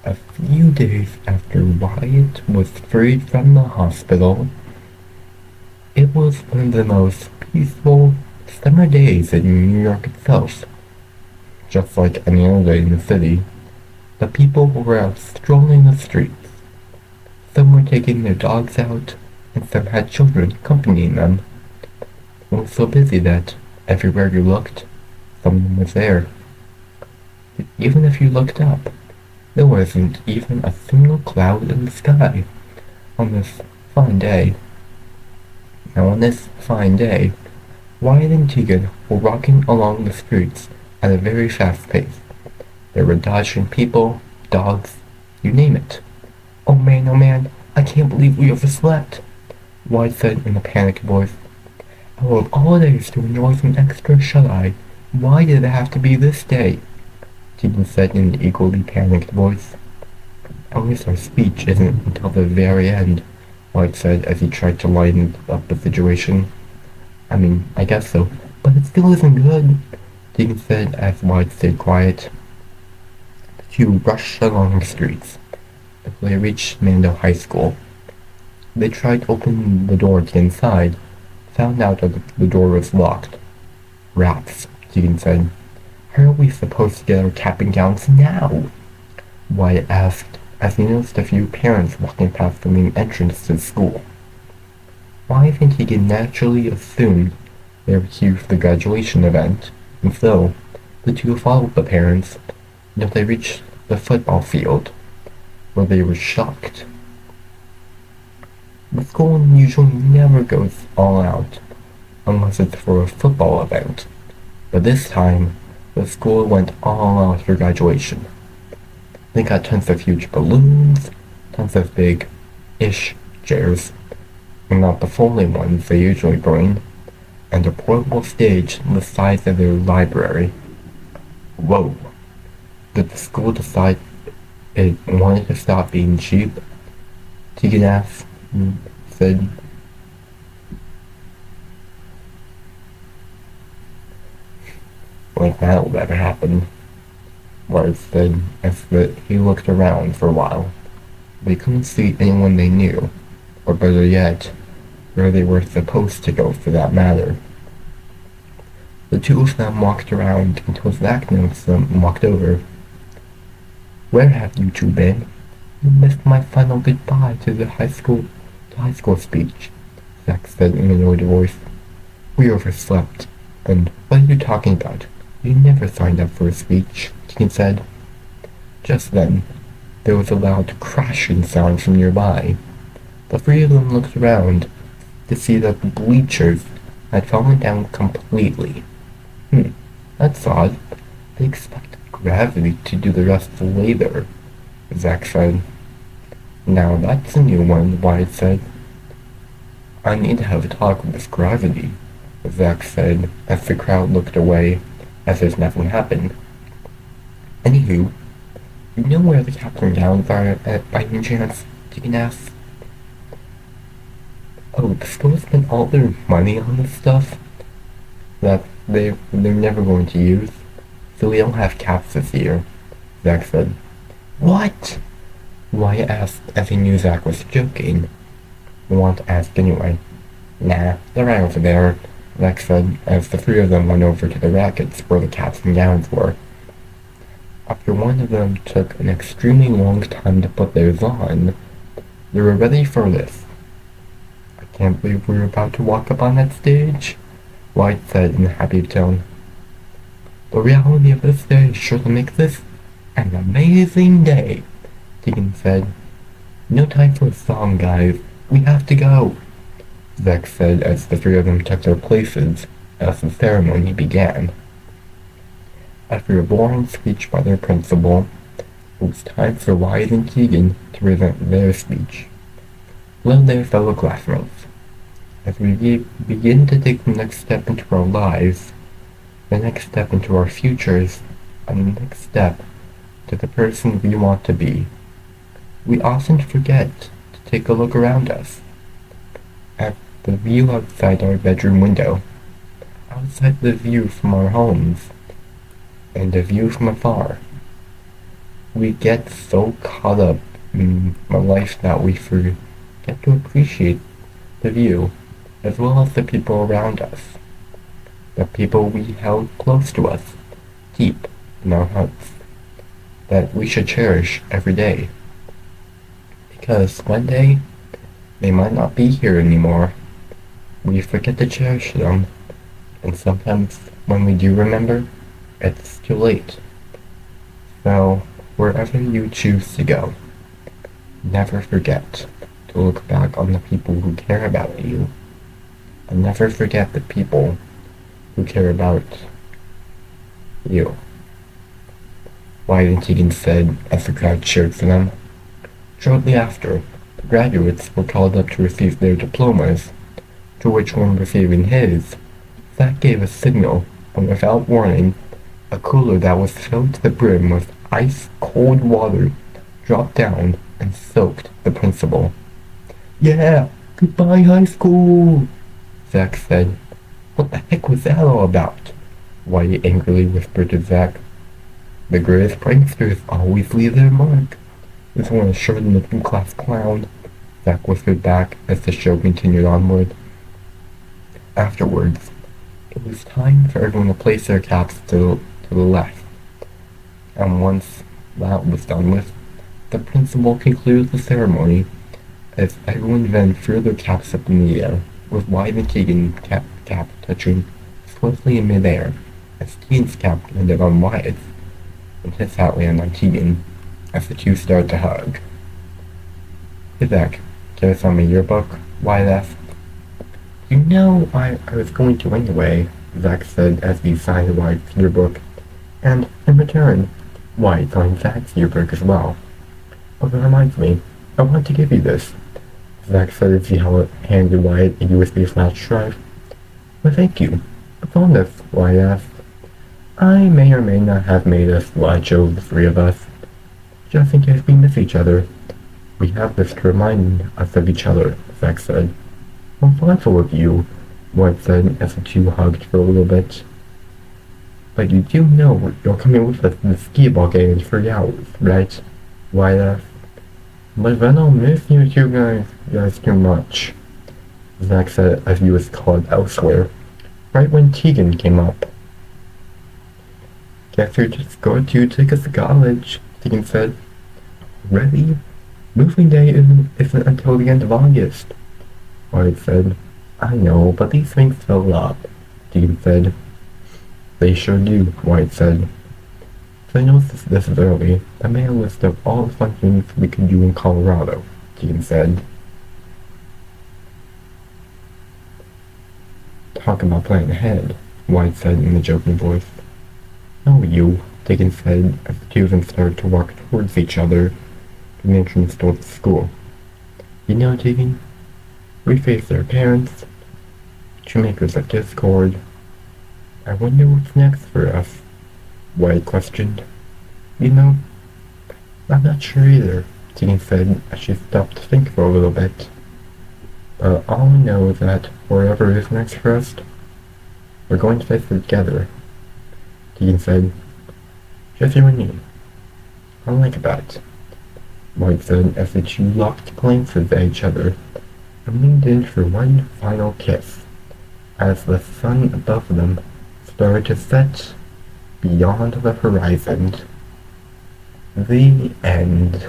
A few days after Wyatt was freed from the hospital, it was one of the most peaceful summer days in New York itself. Just like any other day in the city, the people were out strolling the streets. Some were taking their dogs out, and some had children accompanying them. It was so busy that everywhere you looked, someone was there. Even if you looked up, there wasn't even a single cloud in the sky on this fine day. Now on this fine day, Wyatt and Tegan were walking along the streets at a very fast pace. They were dodging people, dogs, you name it. Oh man, I can't believe we overslept, Wyatt said in a panicked voice. Out of all days to enjoy some extra shut-eye, why did it have to be this day? Tegan said in an equally panicked voice. At least our speech isn't until the very end, White said as he tried to lighten up the situation. I mean, I guess so, but it still isn't good, Tegan said as White stayed quiet. The two rushed along the streets until they reached Mando High School. They tried opening the door to get inside, found out that the door was locked. Rats, Tegan said. How are we supposed to get our cap and gowns now? Wyatt asked as he noticed a few parents walking past the main entrance to the school. Wyatt and Tegan naturally assumed they were here for the graduation event, and so the two followed the parents until they reached the football field, where they were shocked. The school usually never goes all out unless it's for a football event, but this time the school went all out for graduation. They got tons of huge balloons, tons of big-ish chairs, and not the folding ones they usually bring, and a portable stage the size of their library. Whoa! Did the school decide it wanted to stop being cheap? Tegan asked, said. Like that will ever happen, Wyatt said as he looked around for a while. They couldn't see anyone they knew, or better yet, where they were supposed to go for that matter. The two of them walked around until Zach noticed them and walked over. Where have you two been? You missed my final goodbye to the high school speech, Zach said in an annoyed voice. We overslept. And what are you talking about? You never signed up for a speech, Tegan said. Just then, there was a loud crashing sound from nearby. The three of them looked around to see that the bleachers had fallen down completely. That's odd. They expected gravity to do the rest of the labor, Zach said. Now that's a new one, Wyatt said. I need to have a talk with this gravity, Zach said as the crowd looked away as if nothing happened. Anywho, you know where the caps and gowns are by any chance? Tegan asked. Oh, the school spent all their money on this stuff that they're never going to use, so we don't have caps this year, Zach said. What? Wyatt asked as he knew Zach was joking. He wanted to ask anyway. Nah, they're right over there, Zach said as the three of them went over to the rackets where the caps and gowns were. After one of them took an extremely long time to put theirs on, they were ready for this. I can't believe we're about to walk up on that stage, White said in a happy tone. The reality of this day is sure to make this an amazing day, Tegan said. No time for a song, guys. We have to go, Zach said as the three of them took their places as the ceremony began. After a boring speech by their principal, it was time for Wyatt and Tegan to present their speech. Hello there, fellow classmates. As we begin to take the next step into our lives, the next step into our futures, and the next step to the person we want to be, we often forget to take a look around us. At the view outside our bedroom window, outside the view from our homes, and the view from afar. We get so caught up in my life that we forget to appreciate the view, as well as the people around us, the people we held close to us, deep in our hearts, that we should cherish every day. Because one day, they might not be here anymore. We forget to cherish them, and sometimes when we do remember, it's too late. So, wherever you choose to go, never forget to look back on the people who care about you, and never forget the people who care about you. Wyatt and Tegan said as the crowd cheered for them. Shortly after, the graduates were called up to receive their diplomas, to which one receiving his, Zach gave a signal, and without warning, a cooler that was filled to the brim with ice-cold water dropped down and soaked the principal. "Yeah, goodbye high school," Zach said. "What the heck was that all about?" Wyatt angrily whispered to Zach. "The greatest pranksters always leave their mark. This one is sure the class clown," Zach whispered back as the show continued onward. Afterwards, it was time for everyone to place their caps to the left, and once that was done with, the principal concluded the ceremony as everyone then threw their caps up in the air, with Wyatt and Tegan's cap touching swiftly in midair, as Tegan's cap landed on Wyatt's, and his hat landed on Tegan, as the two started to hug. "Hey Zach, can I sign my yearbook?" Wyatt asked. "You know, I was going to anyway," Zach said as he signed Wyatt's yearbook, and, in return, Wyatt signed Zach's yearbook as well. "Oh, that reminds me, I want to give you this," Zach said as he handed Wyatt a USB flash drive. "Well, thank you. What's on this?" Wyatt asked. "I may or may not have made a slideshow of the three of us, just in case we miss each other. We have this to remind us of each other," Zach said. "I'm thoughtful of you," Wyatt said as the two hugged for a little bit. "But you do know you're coming with us to the skee-ball game in 3 hours, right?" Wyatt asked. "But then I'll miss you two guys too much," Zach said as he was called elsewhere, right when Tegan came up. "Guess you're just going to take us to college," Tegan said. "Really? Moving day isn't until the end of August," Wyatt said. "I know, but these things fill up," Tegan said. "They sure do," Wyatt said. "So I know this is early. I made a list of all the fun things we could do in Colorado," Tegan said. "Talk about planning ahead," Wyatt said in a joking voice. "No, you," Tegan said as the two of them started to walk towards each other to the entrance towards the school. "You know, Tegan, we face our parents, shoemakers of discord. I wonder what's next for us," Wyatt questioned. "You know, I'm not sure either," Tegan said as she stopped to think for a little bit. "But all I know is that whatever is next for us, we're going to face it together," Tegan said. "Just you and me. I like that," Wyatt said as the two locked glances at each other and leaned in for one final kiss as the sun above them started to set beyond the horizon. The end.